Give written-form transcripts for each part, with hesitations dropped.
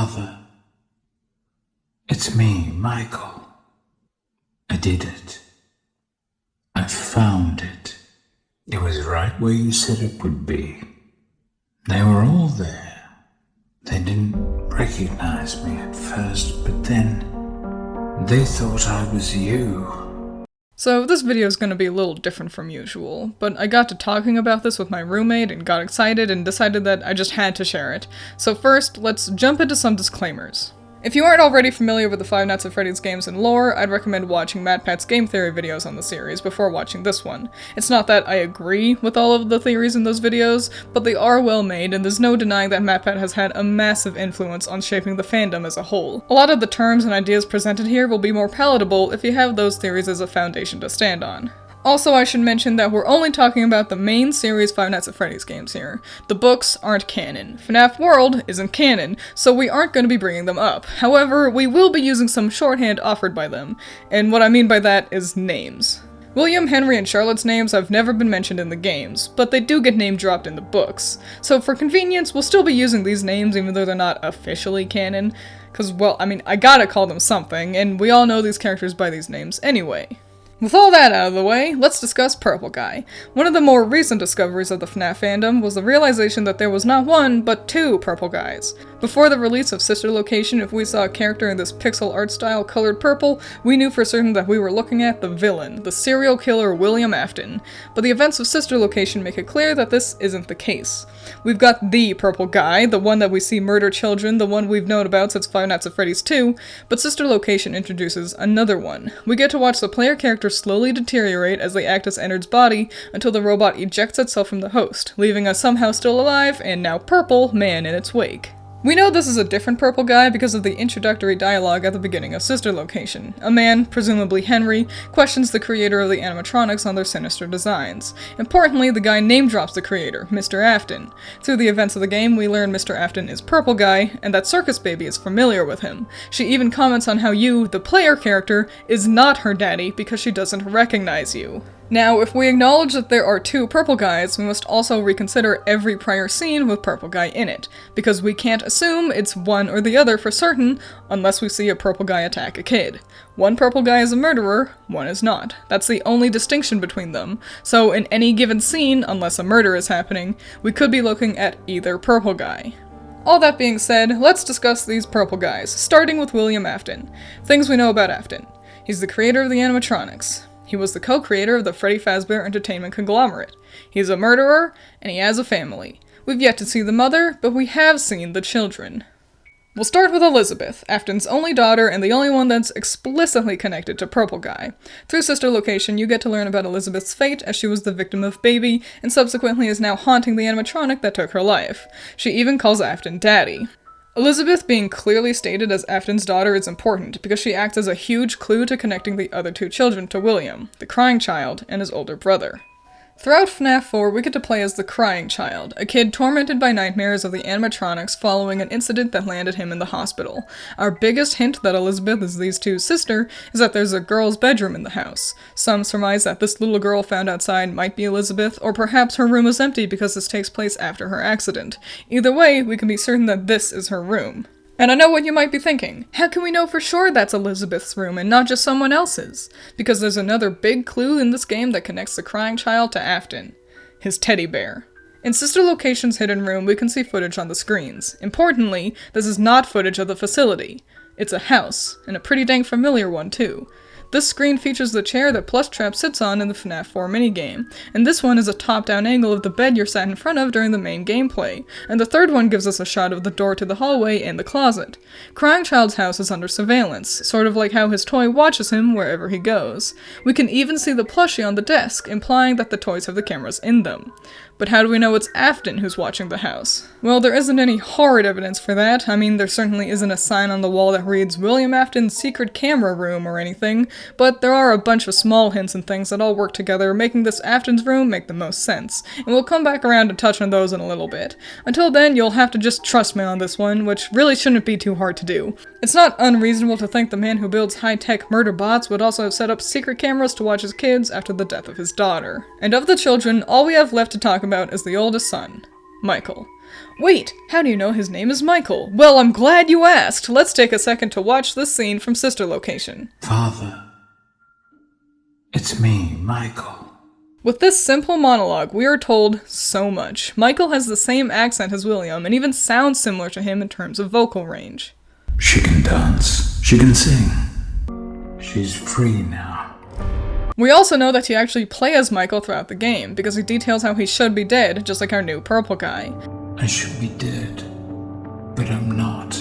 Father, it's me, Michael. I did it. I found it. It was right where you said it would be. They were all there. They didn't recognize me at first, but then they thought I was you. So this video is going to be a little different from usual, but I got to talking about this with my roommate and got excited and decided that I just had to share it. So first, let's jump into some disclaimers. If you aren't already familiar with the Five Nights at Freddy's games and lore, I'd recommend watching MatPat's game theory videos on the series before watching this one. It's not that I agree with all of the theories in those videos, but they are well made, and there's no denying that MatPat has had a massive influence on shaping the fandom as a whole. A lot of the terms and ideas presented here will be more palatable if you have those theories as a foundation to stand on. Also, I should mention that we're only talking about the main series Five Nights at Freddy's games here. The books aren't canon. FNAF World isn't canon, so we aren't going to be bringing them up. However, we will be using some shorthand offered by them, and what I mean by that is names. William, Henry, and Charlotte's names have never been mentioned in the games, but they do get name dropped in the books. So for convenience, we'll still be using these names even though they're not officially canon, because, well, I mean, I gotta call them something, and we all know these characters by these names anyway. With all that out of the way, let's discuss Purple Guy. One of the more recent discoveries of the FNAF fandom was the realization that there was not one, but two Purple Guys. Before the release of Sister Location, if we saw a character in this pixel art style colored purple, we knew for certain that we were looking at the villain, the serial killer William Afton. But the events of Sister Location make it clear that this isn't the case. We've got the Purple Guy, the one that we see murder children, the one we've known about since Five Nights at Freddy's 2, but Sister Location introduces another one. We get to watch the player character slowly deteriorate as they act as Ennard's body until the robot ejects itself from the host, leaving a somehow still alive, and now purple, man in its wake. We know this is a different Purple Guy because of the introductory dialogue at the beginning of Sister Location. A man, presumably Henry, questions the creator of the animatronics on their sinister designs. Importantly, the guy name drops the creator, Mr. Afton. Through the events of the game, we learn Mr. Afton is Purple Guy, and that Circus Baby is familiar with him. She even comments on how you, the player character, is not her daddy because she doesn't recognize you. Now, if we acknowledge that there are two Purple Guys, we must also reconsider every prior scene with Purple Guy in it, because we can't assume it's one or the other for certain unless we see a Purple Guy attack a kid. One Purple Guy is a murderer, one is not. That's the only distinction between them. So in any given scene, unless a murder is happening, we could be looking at either Purple Guy. All that being said, let's discuss these Purple Guys, starting with William Afton. Things we know about Afton. He's the creator of the animatronics. He was the co-creator of the Freddy Fazbear Entertainment conglomerate. He's a murderer, and he has a family. We've yet to see the mother, but we have seen the children. We'll start with Elizabeth, Afton's only daughter and the only one that's explicitly connected to Purple Guy. Through Sister Location, you get to learn about Elizabeth's fate as she was the victim of Baby, and subsequently is now haunting the animatronic that took her life. She even calls Afton Daddy. Elizabeth being clearly stated as Afton's daughter is important because she acts as a huge clue to connecting the other two children to William, the crying child, and his older brother. Throughout FNAF 4, we get to play as the crying child, a kid tormented by nightmares of the animatronics following an incident that landed him in the hospital. Our biggest hint that Elizabeth is these two's sister is that there's a girl's bedroom in the house. Some surmise that this little girl found outside might be Elizabeth, or perhaps her room is empty because this takes place after her accident. Either way, we can be certain that this is her room. And I know what you might be thinking. How can we know for sure that's Elizabeth's room and not just someone else's? Because there's another big clue in this game that connects the crying child to Afton. His teddy bear. In Sister Location's hidden room, we can see footage on the screens. Importantly, this is not footage of the facility. It's a house, and a pretty dang familiar one too. This screen features the chair that Plushtrap sits on in the FNAF 4 minigame, and this one is a top-down angle of the bed you're sat in front of during the main gameplay, and the third one gives us a shot of the door to the hallway and the closet. Crying Child's house is under surveillance, sort of like how his toy watches him wherever he goes. We can even see the plushie on the desk, implying that the toys have the cameras in them. But how do we know it's Afton who's watching the house? Well, there isn't any horrid evidence for that. I mean, there certainly isn't a sign on the wall that reads William Afton's secret camera room or anything, but there are a bunch of small hints and things that all work together, making this Afton's room make the most sense. And we'll come back around to touch on those in a little bit. Until then, you'll have to just trust me on this one, which really shouldn't be too hard to do. It's not unreasonable to think the man who builds high-tech murder bots would also have set up secret cameras to watch his kids after the death of his daughter. And of the children, all we have left to talk about is the oldest son, Michael. Wait, how do you know his name is Michael? Well, I'm glad you asked. Let's take a second to watch this scene from Sister Location. Father, it's me, Michael. With this simple monologue, we are told so much. Michael has the same accent as William, and even sounds similar to him in terms of vocal range. She can dance. She can sing. She's free now. We also know that he actually plays as Michael throughout the game, because he details how he should be dead, just like our new purple guy. I should be dead, but I'm not.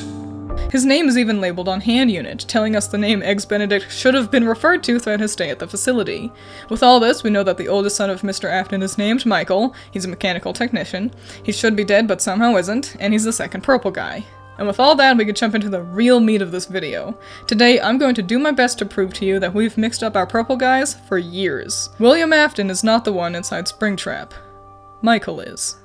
His name is even labeled on hand unit, telling us the name Eggs Benedict should have been referred to throughout his stay at the facility. With all this, we know that the oldest son of Mr. Afton is named Michael, he's a mechanical technician, he should be dead but somehow isn't, and he's the second purple guy. And with all that, we can jump into the real meat of this video. Today, I'm going to do my best to prove to you that we've mixed up our purple guys for years. William Afton is not the one inside Springtrap. Michael is.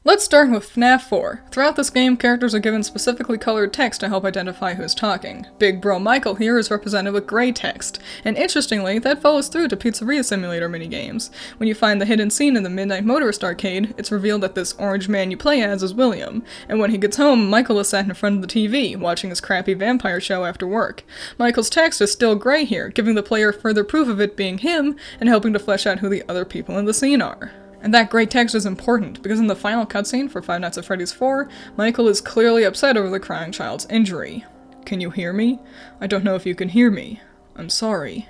Let's start with FNAF 4. Throughout this game, characters are given specifically colored text to help identify who's talking. Big Bro Michael here is represented with gray text, and interestingly, that follows through to Pizzeria Simulator minigames. When you find the hidden scene in the Midnight Motorist arcade, it's revealed that this orange man you play as is William, and when he gets home, Michael is sat in front of the TV, watching his crappy vampire show after work. Michael's text is still gray here, giving the player further proof of it being him, and helping to flesh out who the other people in the scene are. And that gray text is important, because in the final cutscene for Five Nights at Freddy's 4, Michael is clearly upset over the crying child's injury. Can you hear me? I don't know if you can hear me. I'm sorry.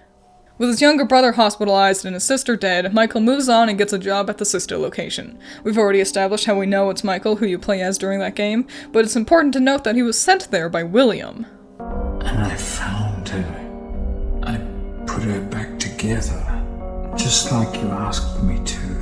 With his younger brother hospitalized and his sister dead, Michael moves on and gets a job at the Sister Location. We've already established how we know it's Michael who you play as during that game, but it's important to note that he was sent there by William. And I found her. I put her back together, just like you asked me to.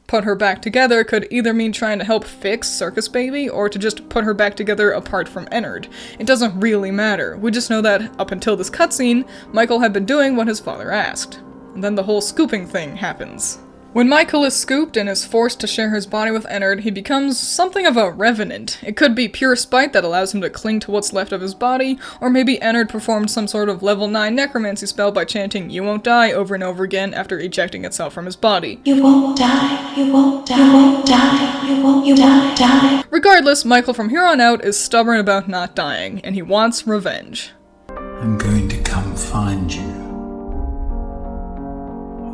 Put her back together could either mean trying to help fix Circus Baby, or to just put her back together apart from Ennard. It doesn't really matter. We just know that, up until this cutscene, Michael had been doing what his father asked. And then the whole scooping thing happens. When Michael is scooped and is forced to share his body with Ennard, he becomes something of a revenant. It could be pure spite that allows him to cling to what's left of his body, or maybe Ennard performed some sort of level 9 necromancy spell by chanting "You won't die" over and over again after ejecting itself from his body. You won't die, you won't die, you won't die, you won't die. Regardless, Michael from here on out is stubborn about not dying, and he wants revenge. I'm going to come find you.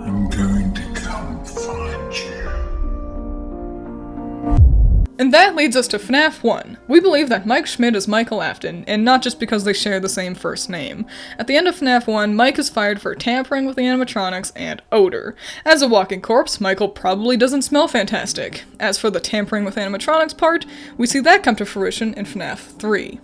I'm going to come find you. And that leads us to FNAF 1. We believe that Mike Schmidt is Michael Afton, and not just because they share the same first name. At the end of FNAF 1, Mike is fired for tampering with the animatronics and odor. As a walking corpse, Michael probably doesn't smell fantastic. As for the tampering with animatronics part, we see that come to fruition in FNAF 3.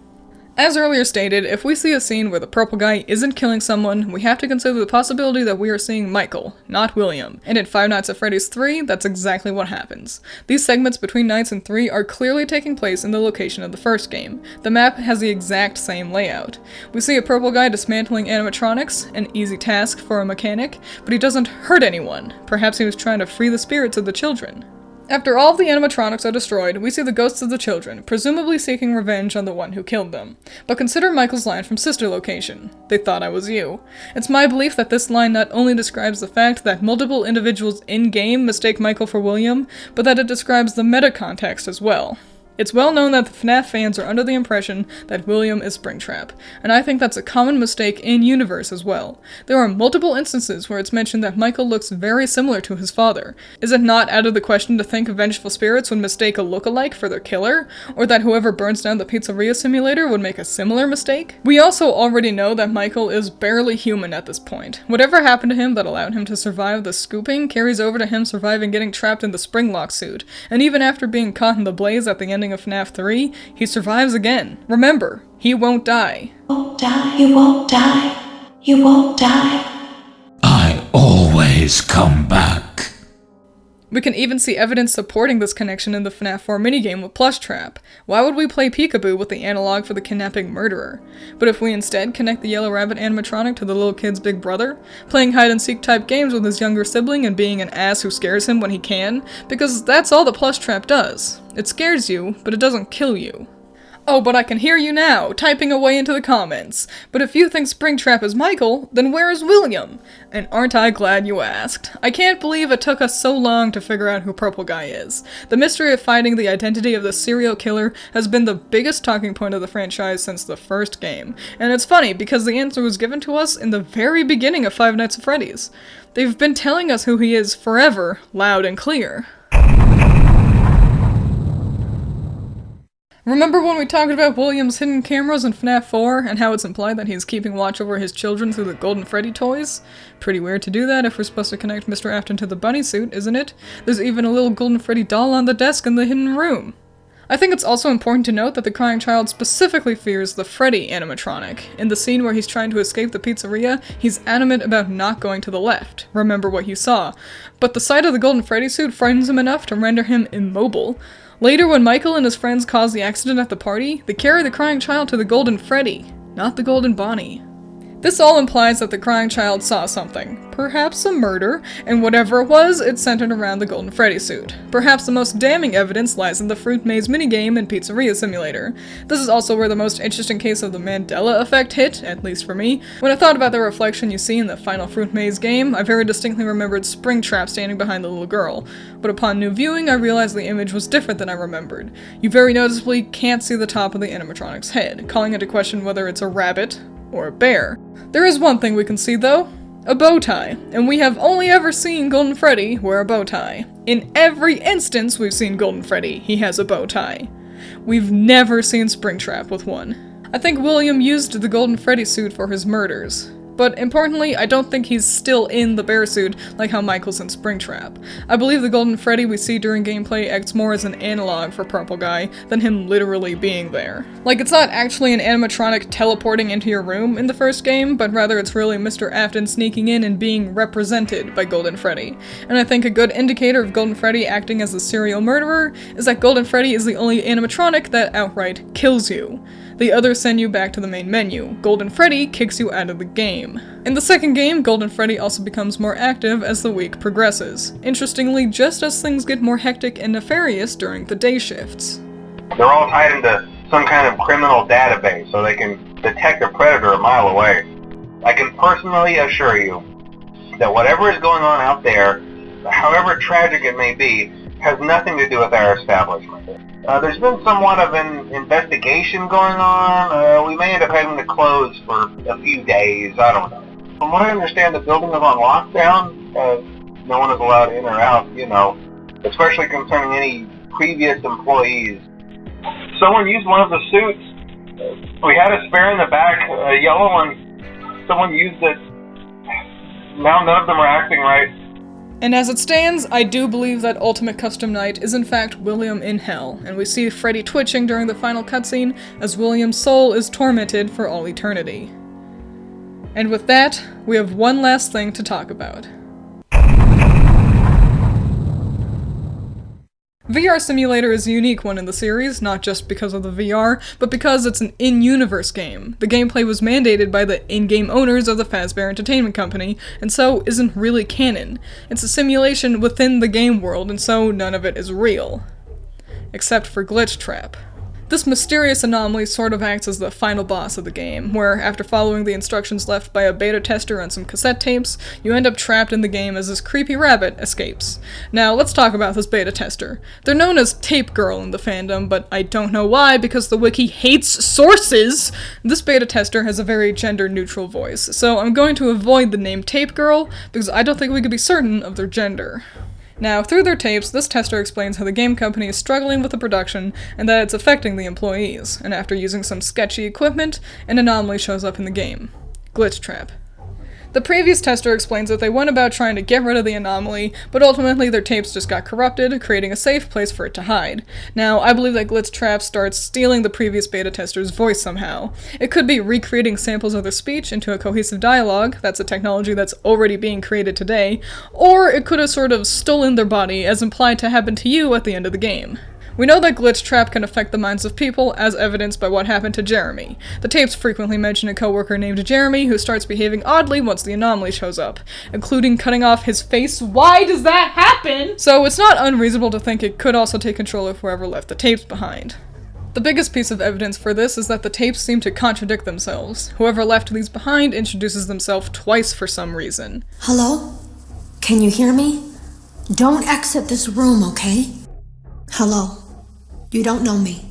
As earlier stated, if we see a scene where the purple guy isn't killing someone, we have to consider the possibility that we are seeing Michael, not William. And in Five Nights at Freddy's 3, that's exactly what happens. These segments between Nights and 3 are clearly taking place in the location of the first game. The map has the exact same layout. We see a purple guy dismantling animatronics, an easy task for a mechanic, but he doesn't hurt anyone. Perhaps he was trying to free the spirits of the children. After all of the animatronics are destroyed, we see the ghosts of the children, presumably seeking revenge on the one who killed them. But consider Michael's line from Sister Location, "They thought I was you." It's my belief that this line not only describes the fact that multiple individuals in-game mistake Michael for William, but that it describes the meta-context as well. It's well known that the FNAF fans are under the impression that William is Springtrap, and I think that's a common mistake in-universe as well. There are multiple instances where it's mentioned that Michael looks very similar to his father. Is it not out of the question to think vengeful spirits would mistake a look-alike for their killer? Or that whoever burns down the Pizzeria Simulator would make a similar mistake? We also already know that Michael is barely human at this point. Whatever happened to him that allowed him to survive the scooping carries over to him surviving getting trapped in the Springlock suit, and even after being caught in the blaze at the ending of FNAF 3, he survives again. Remember, he won't die. You won't die, you won't die, you won't die. I always come back. We can even see evidence supporting this connection in the FNAF 4 minigame with Plushtrap. Why would we play peekaboo with the analog for the kidnapping murderer? But if we instead connect the Yellow Rabbit animatronic to the little kid's big brother, playing hide-and-seek type games with his younger sibling and being an ass who scares him when he can, because that's all the Plushtrap does. It scares you, but it doesn't kill you. Oh, but I can hear you now, typing away into the comments. But if you think Springtrap is Michael, then where is William? And aren't I glad you asked? I can't believe it took us so long to figure out who Purple Guy is. The mystery of finding the identity of the serial killer has been the biggest talking point of the franchise since the first game. And it's funny, because the answer was given to us in the very beginning of Five Nights at Freddy's. They've been telling us who he is forever, loud and clear. Remember when we talked about William's hidden cameras in FNAF 4, and how it's implied that he's keeping watch over his children through the Golden Freddy toys? Pretty weird to do that if we're supposed to connect Mr. Afton to the bunny suit, isn't it? There's even a little Golden Freddy doll on the desk in the hidden room. I think it's also important to note that the crying child specifically fears the Freddy animatronic. In the scene where he's trying to escape the pizzeria, he's adamant about not going to the left. Remember what you saw. But the sight of the Golden Freddy suit frightens him enough to render him immobile. Later, when Michael and his friends cause the accident at the party, they carry the crying child to the Golden Freddy, not the Golden Bonnie. This all implies that the crying child saw something, perhaps a murder, and whatever it was, it centered around the Golden Freddy suit. Perhaps the most damning evidence lies in the Fruit Maze minigame and Pizzeria Simulator. This is also where the most interesting case of the Mandela effect hit, at least for me. When I thought about the reflection you see in the final Fruit Maze game, I very distinctly remembered Springtrap standing behind the little girl, but upon new viewing I realized the image was different than I remembered. You very noticeably can't see the top of the animatronic's head, calling into question whether it's a rabbit or a bear. There is one thing we can see though, a bow tie, and we have only ever seen Golden Freddy wear a bow tie. In every instance we've seen Golden Freddy, he has a bow tie. We've never seen Springtrap with one. I think William used the Golden Freddy suit for his murders. But importantly, I don't think he's still in the bear suit like how Michael's in Springtrap. I believe the Golden Freddy we see during gameplay acts more as an analog for Purple Guy than him literally being there. Like, it's not actually an animatronic teleporting into your room in the first game, but rather it's really Mr. Afton sneaking in and being represented by Golden Freddy. And I think a good indicator of Golden Freddy acting as a serial murderer is that Golden Freddy is the only animatronic that outright kills you. The others send you back to the main menu. Golden Freddy kicks you out of the game. In the second game, Golden Freddy also becomes more active as the week progresses. Interestingly, just as things get more hectic and nefarious during the day shifts. They're all tied into some kind of criminal database so they can detect a predator a mile away. I can personally assure you that whatever is going on out there, however tragic it may be, has nothing to do with our establishment. There's been somewhat of an investigation going on. We may end up having to close for a few days. I don't know. From what I understand, the building is on lockdown. No one is allowed in or out, especially concerning any previous employees. Someone used one of the suits. We had a spare in the back, a yellow one. Someone used it. Now none of them are acting right. And as it stands, I do believe that Ultimate Custom Night is in fact William in hell, and we see Freddy twitching during the final cutscene as William's soul is tormented for all eternity. And with that, we have one last thing to talk about. VR Simulator is a unique one in the series, not just because of the VR, but because it's an in-universe game. The gameplay was mandated by the in-game owners of the Fazbear Entertainment Company, and so isn't really canon. It's a simulation within the game world, and so none of it is real. Except for Glitch Trap. This mysterious anomaly sort of acts as the final boss of the game, where after following the instructions left by a beta tester on some cassette tapes, you end up trapped in the game as this creepy rabbit escapes. Now, let's talk about this beta tester. They're known as Tape Girl in the fandom, but I don't know why, because the wiki hates sources! This beta tester has a very gender-neutral voice, so I'm going to avoid the name Tape Girl, because I don't think we could be certain of their gender. Now, through their tapes, this tester explains how the game company is struggling with the production and that it's affecting the employees, and after using some sketchy equipment, an anomaly shows up in the game. Glitch Trap. The previous tester explains that they went about trying to get rid of the anomaly, but ultimately their tapes just got corrupted, creating a safe place for it to hide. Now, I believe that Glitch Trap starts stealing the previous beta tester's voice somehow. It could be recreating samples of their speech into a cohesive dialogue, that's a technology that's already being created today, or it could have sort of stolen their body, as implied to happen to you at the end of the game. We know that Glitch Trap can affect the minds of people, as evidenced by what happened to Jeremy. The tapes frequently mention a coworker named Jeremy who starts behaving oddly once the anomaly shows up, including cutting off his face. Why does that happen? So it's not unreasonable to think it could also take control of whoever left the tapes behind. The biggest piece of evidence for this is that the tapes seem to contradict themselves. Whoever left these behind introduces themselves twice for some reason. Hello? Can you hear me? Don't exit this room, okay? Hello. You don't know me.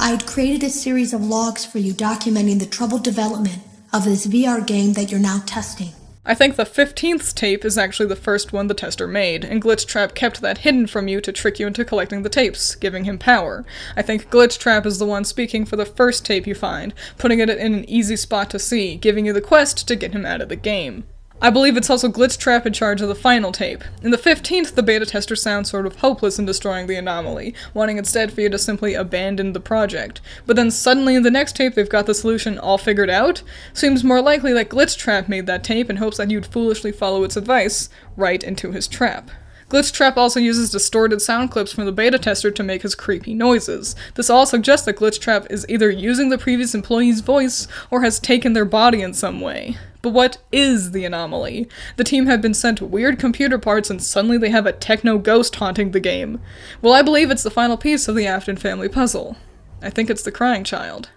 I had created a series of logs for you documenting the troubled development of this VR game that you're now testing. I think the 15th tape is actually the first one the tester made, and Glitchtrap kept that hidden from you to trick you into collecting the tapes, giving him power. I think Glitchtrap is the one speaking for the first tape you find, putting it in an easy spot to see, giving you the quest to get him out of the game. I believe it's also Glitchtrap in charge of the final tape. In the 15th, the beta tester sounds sort of hopeless in destroying the anomaly, wanting instead for you to simply abandon the project. But then suddenly in the next tape they've got the solution all figured out? Seems more likely that Glitchtrap made that tape in hopes that you'd foolishly follow its advice right into his trap. Glitchtrap also uses distorted sound clips from the beta tester to make his creepy noises. This all suggests that Glitchtrap is either using the previous employee's voice or has taken their body in some way. But what is the anomaly? The team had been sent weird computer parts and suddenly they have a techno ghost haunting the game. Well, I believe it's the final piece of the Afton family puzzle. I think it's the crying child.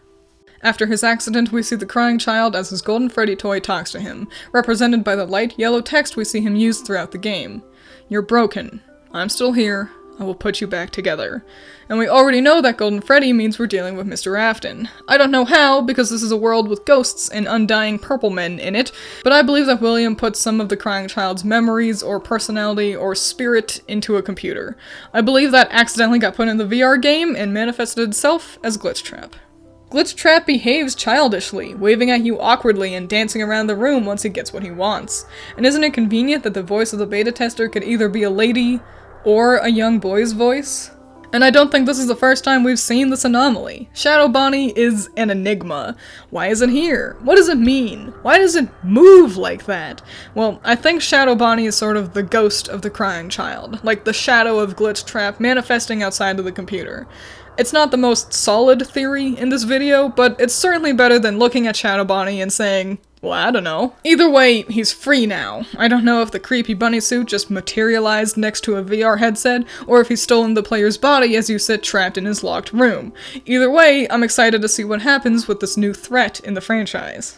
After his accident, we see the crying child as his golden Freddy toy talks to him, represented by the light yellow text we see him use throughout the game. You're broken. I'm still here. I will put you back together. And we already know that Golden Freddy means we're dealing with Mr. Afton. I don't know how, because this is a world with ghosts and undying purple men in it, but I believe that William put some of the crying child's memories or personality or spirit into a computer. I believe that accidentally got put in the VR game and manifested itself as Glitchtrap. Glitchtrap behaves childishly, waving at you awkwardly and dancing around the room once he gets what he wants. And isn't it convenient that the voice of the beta tester could either be a lady or a young boy's voice? And I don't think this is the first time we've seen this anomaly. Shadow Bonnie is an enigma. Why is it here? What does it mean? Why does it move like that? Well, I think Shadow Bonnie is sort of the ghost of the crying child, like the shadow of Glitchtrap manifesting outside of the computer. It's not the most solid theory in this video, but it's certainly better than looking at Shadow Bonnie and saying, well, I don't know. Either way, he's free now. I don't know if the creepy bunny suit just materialized next to a VR headset, or if he's stolen the player's body as you sit trapped in his locked room. Either way, I'm excited to see what happens with this new threat in the franchise.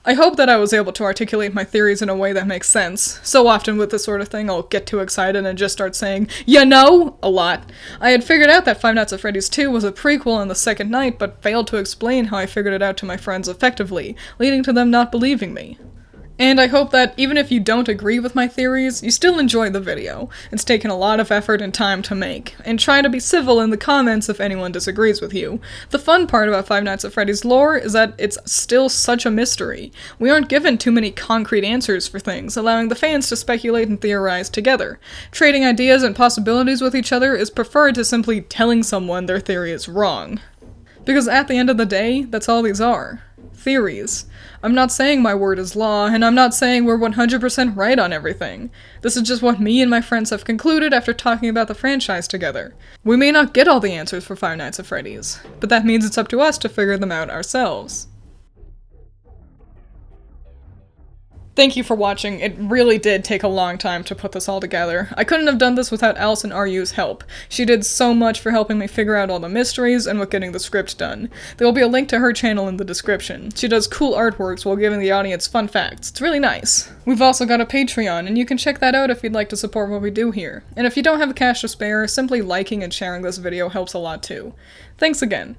I hope that I was able to articulate my theories in a way that makes sense. So often with this sort of thing, I'll get too excited and just start saying, you know, a lot. I had figured out that Five Nights at Freddy's 2 was a prequel on the second night, but failed to explain how I figured it out to my friends effectively, leading to them not believing me. And I hope that even if you don't agree with my theories, you still enjoy the video. It's taken a lot of effort and time to make, and try to be civil in the comments if anyone disagrees with you. The fun part about Five Nights at Freddy's lore is that it's still such a mystery. We aren't given too many concrete answers for things, allowing the fans to speculate and theorize together. Trading ideas and possibilities with each other is preferred to simply telling someone their theory is wrong. Because at the end of the day, that's all these are. Theories. I'm not saying my word is law, and I'm not saying we're 100% right on everything. This is just what me and my friends have concluded after talking about the franchise together. We may not get all the answers for Five Nights at Freddy's, but that means it's up to us to figure them out ourselves. Thank you for watching. It really did take a long time to put this all together. I couldn't have done this without Allison RU's help. She did so much for helping me figure out all the mysteries and with getting the script done. There will be a link to her channel in the description. She does cool artworks while giving the audience fun facts. It's really nice. We've also got a Patreon, and you can check that out if you'd like to support what we do here. And if you don't have cash to spare, simply liking and sharing this video helps a lot too. Thanks again.